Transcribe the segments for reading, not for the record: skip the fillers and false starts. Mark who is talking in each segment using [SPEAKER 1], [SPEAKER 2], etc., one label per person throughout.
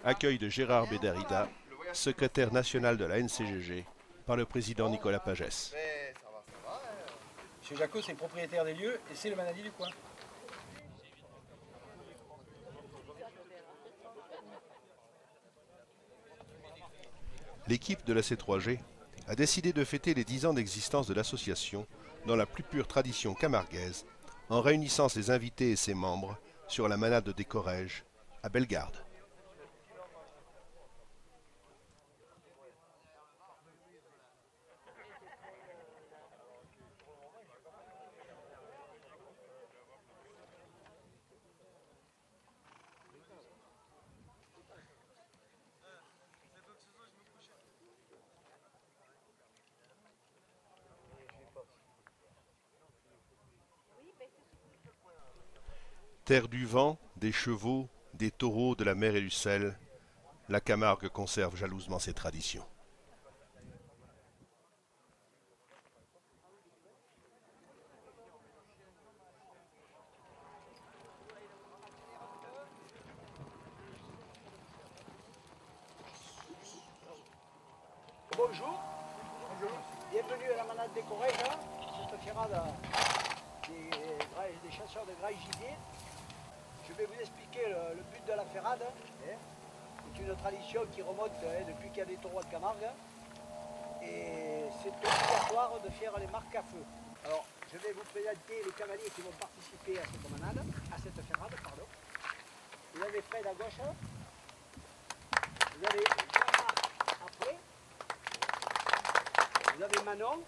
[SPEAKER 1] Accueil de Gérard Bédarida, secrétaire national de la NCGG, par le président Nicolas Pagès.
[SPEAKER 2] Monsieur Jacot, c'est le propriétaire des lieux et c'est le manadi du coin.
[SPEAKER 1] L'équipe de la C3G a décidé de fêter les 10 ans d'existence de l'association dans la plus pure tradition camarguaise, en réunissant ses invités et ses membres sur la manade des Corrèges, à Bellegarde. Terre du vent, des chevaux, des taureaux, de la mer et du sel, la Camargue conserve jalousement ses traditions.
[SPEAKER 2] Bonjour. Bonjour. Bienvenue à la manade des Corrèges, cette firade des chasseurs de graille gibier. Je vais vous expliquer le but de la ferrade. C'est une tradition qui remonte depuis qu'il y a des taureaux de Camargue. Et c'est obligatoire de faire les marques à feu. Alors, je vais vous présenter les cavaliers qui vont participer à cette manade, à cette ferrade, pardon. Vous avez Fred à gauche. Vous avez Jean-Marc après. Vous avez Manon.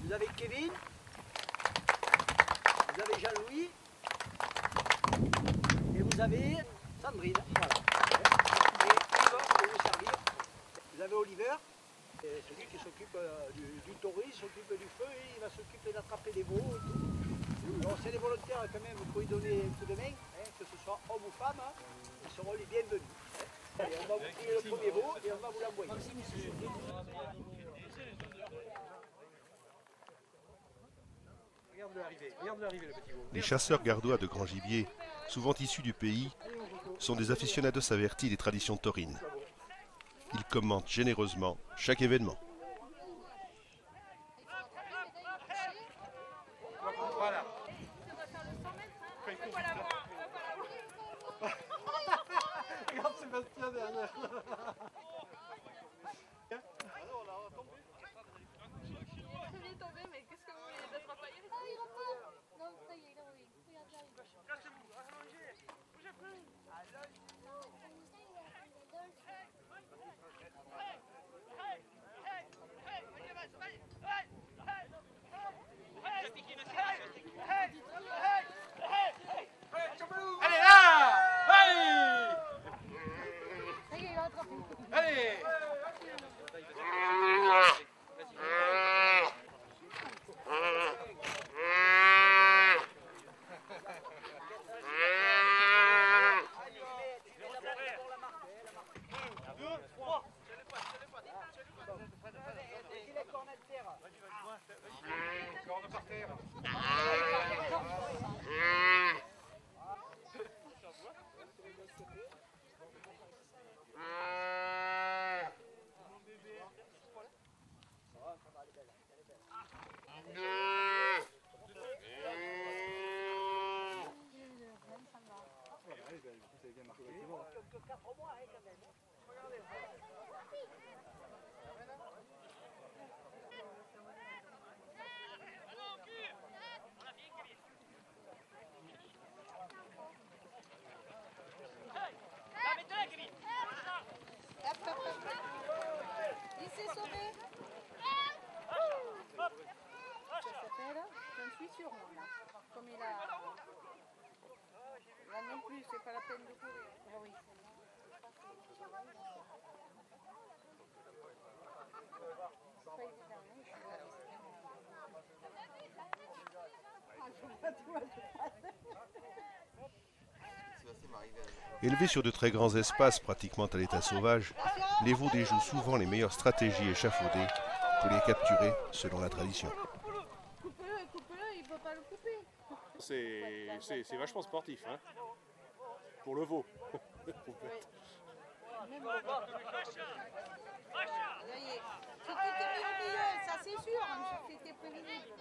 [SPEAKER 2] Vous avez Kevin. Vous avez Jean-Louis. Et vous avez Sandrine. Voilà. Et Yves pour vous servir. Vous avez Oliver. Et celui qui s'occupe du taureau, il s'occupe du feu et il va s'occuper d'attraper des veaux et tout. Alors c'est les volontaires quand même, vous pouvez donner un coup de main, que ce soit homme ou femme, ils seront les bienvenus. Allez, on va vous prier le premier veau et on va vous l'envoyer.
[SPEAKER 1] Les chasseurs gardois de grand gibier, souvent issus du pays, sont des aficionados avertis des traditions taurines. Ils commentent généreusement chaque événement.
[SPEAKER 2] Voilà. Regarde Sébastien derrière.
[SPEAKER 3] Je vais tomber, mais qu'est-ce que vous voulez d'être empaillé? Ah, il repart. Non, ça y est, non, oui. Regarde, j'arrive.
[SPEAKER 4] Cassez-vous, allongez, bougez plus.
[SPEAKER 2] Allez là! Allez!
[SPEAKER 3] Ça y est, il va attraper.
[SPEAKER 2] Allez! Corne par terre.
[SPEAKER 3] Il s'est sauvé. Ça s'appelle, j'en suis sûre, moi, là. Comme il a... Là non plus, c'est pas la peine de courir. Ah oui. C'est pas évident, hein, je suis là. Ah, je vois, tu vois, je passe.
[SPEAKER 1] Élevés sur de très grands espaces pratiquement à l'état sauvage, les veaux déjouent souvent les meilleures stratégies échafaudées pour les capturer selon la tradition.
[SPEAKER 3] Coupe-le, il ne peut pas le couper.
[SPEAKER 5] C'est vachement sportif. Hein. pour le veau.
[SPEAKER 6] C'était mis au milieu, ça c'est sûr, c'était prévisible.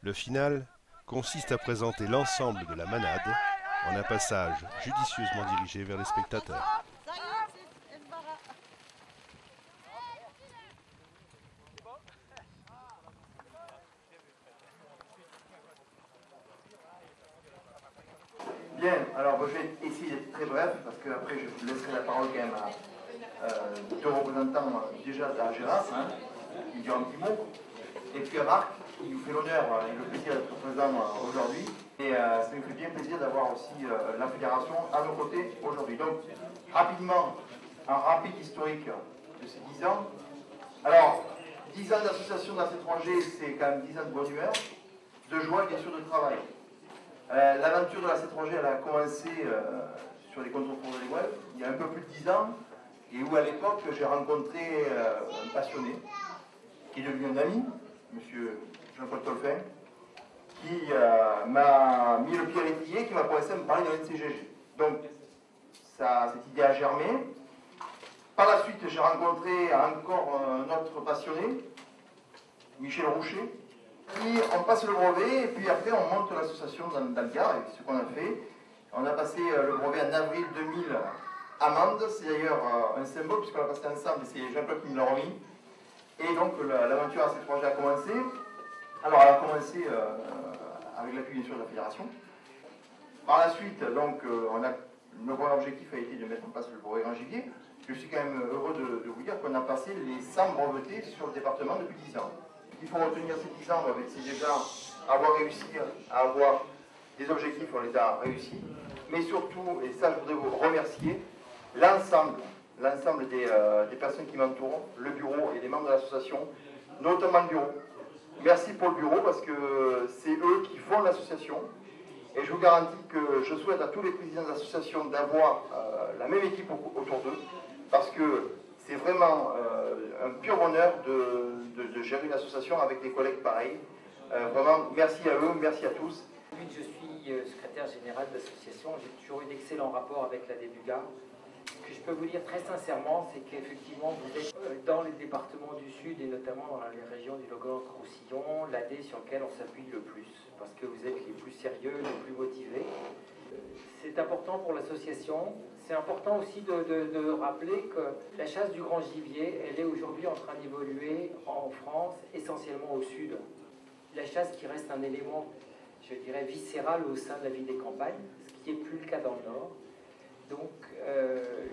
[SPEAKER 1] Le final consiste à présenter l'ensemble de la manade en un passage judicieusement dirigé vers les spectateurs.
[SPEAKER 6] Ça y est, c'est une barre.
[SPEAKER 7] Bien, alors je vais essayer d'être très bref parce qu'après je vous laisserai la parole quand même à deux représentants déjà à Gérard, hein, qui dit un petit mot, et puis à Marc, qui nous fait l'honneur et le plaisir d'être présent aujourd'hui. Et ça nous fait bien plaisir d'avoir aussi la fédération à nos côtés aujourd'hui. Donc, rapidement, un rapide historique de ces 10 ans. Alors, 10 ans d'association d'AC3G, c'est quand même 10 ans de bonne humeur, de joie et bien sûr de travail. L'aventure de la C3G, elle a commencé sur les contre-tours de l'Éguel, il y a un peu plus de 10 ans, et où à l'époque j'ai rencontré un passionné, qui est devenu un ami, monsieur Jean-Paul Tolfin, qui m'a mis le pied à l'étrier, qui m'a commencé à me parler de l'NCGG. Donc, cette idée a germé. Par la suite, j'ai rencontré encore un autre passionné, Michel Roucher, qui on passe le brevet, et puis après on monte l'association dans le Gard, et c'est ce qu'on a fait. On a passé le brevet en avril 2000 à Mende, c'est d'ailleurs un symbole, puisqu'on l'a passé ensemble, et c'est Jean-Claude qui me l'a remis. Et donc l'aventure AC3G a commencé. Alors elle a commencé avec l'appui bien sûr de la fédération. Par la suite, donc, le premier objectif a été de mettre en place le brevet Grand Gibier. Je suis quand même heureux de vous dire qu'on a passé les 100 brevetés sur le département depuis 10 ans. Il faut retenir ces 10 ans, c'est déjà avoir réussi à avoir des objectifs, on les a réussis. Mais surtout, et ça je voudrais vous remercier, l'ensemble des personnes qui m'entourent, le bureau et les membres de l'association, notamment le bureau. Merci pour le bureau parce que c'est eux qui font l'association. Et je vous garantis que je souhaite à tous les présidents d'association d'avoir la même équipe autour d'eux, parce que c'est vraiment un pur bonheur de gérer une association avec des collègues pareils. Vraiment, merci à eux, merci à tous.
[SPEAKER 8] Depuis que je suis secrétaire général de l'association, j'ai toujours eu d'excellents rapports avec l'AD du Gard. Ce que je peux vous dire très sincèrement, c'est qu'effectivement, vous êtes dans les départements du Sud et notamment dans les régions du Logan-Roussillon, l'AD sur lequel on s'appuie le plus, parce que vous êtes les plus sérieux, les plus motivés. C'est important pour l'association. C'est important aussi de rappeler que la chasse du grand gibier, elle est aujourd'hui en train d'évoluer en France, essentiellement au Sud. La chasse qui reste un élément, je dirais, viscéral au sein de la vie des campagnes, ce qui n'est plus le cas dans le Nord. Donc,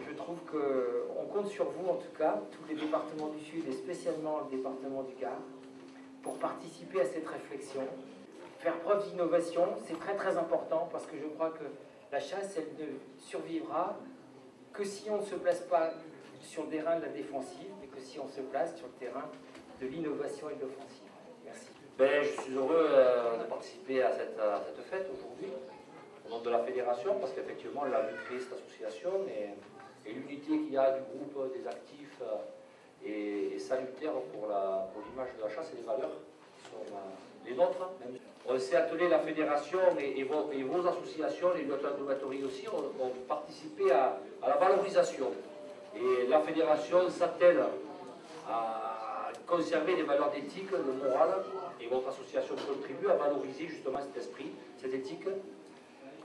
[SPEAKER 8] je trouve qu'on compte sur vous, en tout cas, tous les départements du Sud et spécialement le département du Gard, pour participer à cette réflexion. Faire preuve d'innovation, c'est très très important parce que je crois que la chasse, elle ne survivra que si on ne se place pas sur le terrain de la défensive, mais que si on se place sur le terrain de l'innovation et de l'offensive. Merci.
[SPEAKER 9] Je suis heureux de participer à cette fête aujourd'hui, au nom de la fédération, parce qu'effectivement, elle a vu créer cette association et l'unité qu'il y a du groupe des actifs est salutaire pour l'image de la chasse et les valeurs qui sont les nôtres. On s'est attelé, la fédération et vos associations, les lieutenants de batterie aussi, ont participé à la valorisation. Et la fédération s'attelle à conserver les valeurs d'éthique, de morale, et votre association contribue à valoriser justement cet esprit, cette éthique.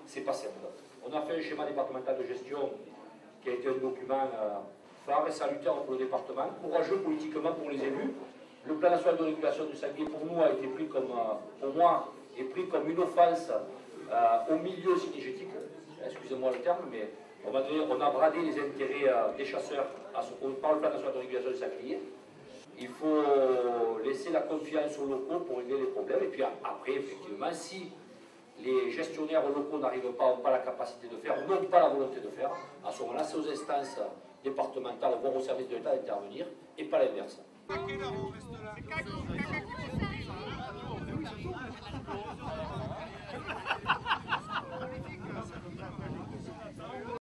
[SPEAKER 9] C'est pas simple. On a fait un schéma départemental de gestion qui a été un document phare et salutaire pour le département, courageux politiquement pour les élus. Le plan national de régulation du sanglier, pour nous, a été pris comme, pour moi, est pris comme une offense au milieu synergétique. Excusez-moi le terme, mais on a bradé les intérêts des chasseurs par le plan national de régulation du sanglier. Il faut laisser la confiance aux locaux pour régler les problèmes. Et puis après, effectivement, si les gestionnaires locaux n'arrivent pas, n'ont pas la capacité de faire, n'ont pas la volonté de faire, à ce moment-là, c'est aux instances départementales, voire aux services de l'État d'intervenir, et pas l'inverse.
[SPEAKER 4] À quelle heure on reste là?